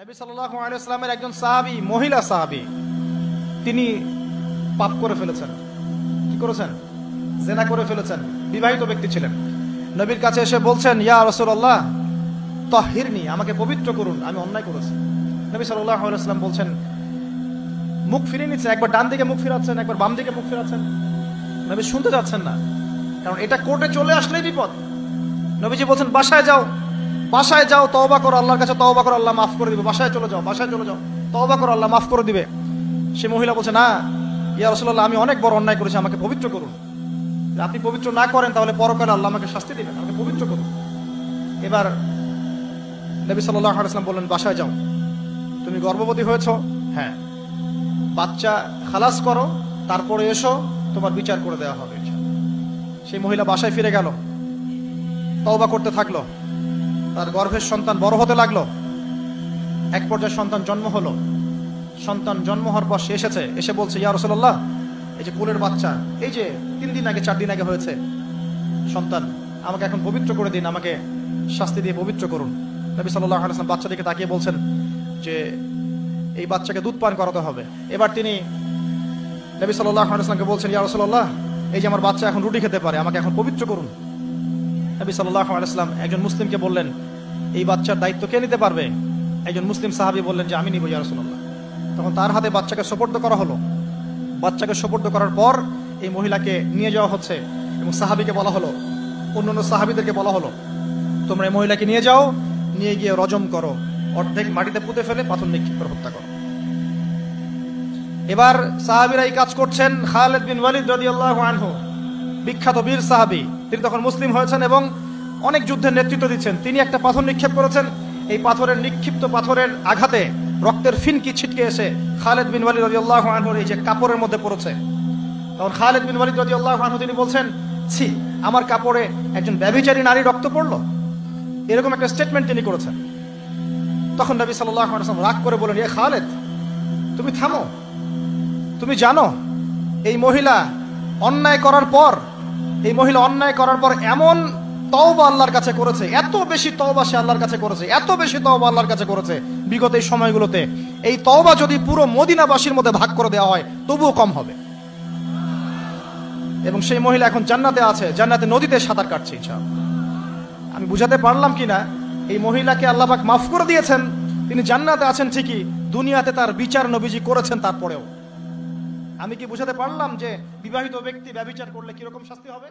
নবী সাল্লাল্লাহু আলাইহি ওয়াসাল্লামের একজন সাহাবী, মহিলা সাহাবী, তিনি পাপ করে ফেলেছেন। কি করেছেন? জিনা করে ফেলেছেন। বিবাহিত ব্যক্তি ছিলেন। নবীর কাছে এসে বলছেন, ইয়া রাসূলুল্লাহ তাহহিরনি, আমাকে পবিত্র করুন, আমি অন্যায় করেছি। নবী সাল্লাল্লাহু আলাইহি ওয়াসাল্লাম বলছেন, মুখ ফিরিয়ে নিচ্ছে, একবার ডান দিকে মুখ ফিরাচ্ছেন, একবার বাম দিকে মুখ ফিরাচ্ছেন। নবী শুনতে যাচ্ছেন না, কারণ এটা কোর্টে চলে আসলেই বিপদ। নবীজি বলছেন, বাসায় যাও, বাসায় যাও, তওবা করো, আল্লাহর কাছে তওবা করো, আল্লাহ মাফ করে দিবে। বাসায় চলে যাও, বাসায় চলে যাও, তওবা করো, আল্লাহ মাফ করে দিবে। সে মহিলা বলছে, না ইয়া রাসূলুল্লাহ, আমি অনেক বড় অন্যায় করেছি, আমাকে পবিত্র করুন। আপনি পবিত্র না করেন তাহলে পরকালে আল্লাহ আমাকে শাস্তি দিবেন, আমাকে পবিত্র করুন। এবার নবী সাল্লাল্লাহু আলাইহি ওয়াসাল্লাম বললেন, বাসায় যাও। তুমি গর্ভবতী হয়েছো? হ্যাঁ। বাচ্চা খালাস করো, তারপরে এসো, তোমার বিচার করে দেওয়া হবে। সেই মহিলা বাসায় ফিরে গেল, তওবা করতে থাকলো। তার গর্ভের সন্তান বড় হতে লাগলো। এক পর্যায়ে সন্তান জন্ম হলো। সন্তান জন্ম হওয়ার পর সে এসে বলছে, ইয়া রাসূলুল্লাহ, এই যে কোলের বাচ্চা, এই যে 3 দিন আগে 4 দিন আগে হয়েছে সন্তান, আমাকে এখন পবিত্র করে দিন, আমাকে শাস্তি দিয়ে পবিত্র করুন। নবী সাল্লাল্লাহু আলাইহি ওয়াসাল্লাম বাচ্চাটিকে তাকিয়ে বলছেন যে এই বাচ্চাকে দুধ পান করাতে হবে। এবার তিনি নবী সাল্লাল্লাহু আলাইহি ওয়াসাল্লামকে বলছেন, ইয়া রাসূলুল্লাহ, এই যে আমার বাচ্চা এখন রুটি খেতে পারে, আমাকে এখন পবিত্র করুন। নবী সাল্লাল্লাহু আলাইহি ওয়াসাল্লাম একজন মুসলিমকে বললেন, এই বাচ্চার দায়িত্ব কে নিতে পারবে? একজন মুসলিম সাহাবী বললেন যে আমি নিব ইয়া রাসূলুল্লাহ। তখন তার হাতে বাচ্চাকে সুপর্দ করা হলো। বাচ্চাকে সুপর্দ করার পর এই মহিলাকে নিয়ে যাওয়া হচ্ছে এবং সাহাবীকে বলা হলো, অন্যান্য সাহাবীদেরকে বলা হলো, তোমরা এই মহিলাকে নিয়ে যাও, নিয়ে গিয়ে রজম করো, অর্ধেক মাটিতে পুঁতে ফেলে পাথর নিক্ষেপ করে হত্যা করো। এবার সাহাবীরা এই কাজ করছেন। খালিদ বিন ওয়ালিদ রাদিয়াল্লাহু আনহু, বিখ্যাত বীর সাহাবী, তিনি তখন মুসলিম হয়েছেন এবং অনেক যুদ্ধের নেতৃত্ব দিচ্ছেন। তিনি একটা পাথর নিক্ষেপ করেছেন। এই নিক্ষিপ্ত পাথরের আঘাতে রক্তের ফিনকি ছিটকে এসে খালিদ বিন ওয়ালিদ রাদিয়াল্লাহু আনহুর এই যে কাপড়ের মধ্যে পড়েছে। তখন খালিদ বিন ওয়ালিদ রাদিয়াল্লাহু আনহু তিনি বলছেন, ছি, আমার কাপড়ে একজন ব্যভিচারী নারী রক্ত পড়লো, এরকম একটা স্টেটমেন্ট তিনি করেছেন। তখন নবী সাল্লাল্লাহু আলাইহি ওয়াসাল্লাম রাগ করে বলেন, এ খালিদ, তুমি থামো। তুমি জানো এই মহিলা অন্যায় করার পর এমন তওবা আল্লাহর কাছে করেছে, এত বেশি তওবা সে আল্লাহর কাছে করেছে, এত বেশি তওবা আল্লাহর কাছে করেছে বিগত এই সময়গুলোতে, এই তওবা যদি পুরো মদিনাবাসীর মধ্যে ভাগ করে দেওয়া হয় তবুও কম হবে। এবং সেই মহিলা এখন জান্নাতে আছে, জান্নাতে নদীতে সাঁতার কাটছে। ইনশাআল্লাহ আমি বুঝাতে পারলাম কিনা, এই মহিলাকে আল্লাহ পাক মাফ করে দিয়েছেন, তিনি জান্নাতে আছেন ঠিকই, দুনিয়াতে তার বিচার নবীজি করেছেন তারপরেও। আমি কি বুঝাতে পারলাম যে বিবাহিত ব্যক্তি ব্যভিচার করলে কিরকম শাস্তি হবে?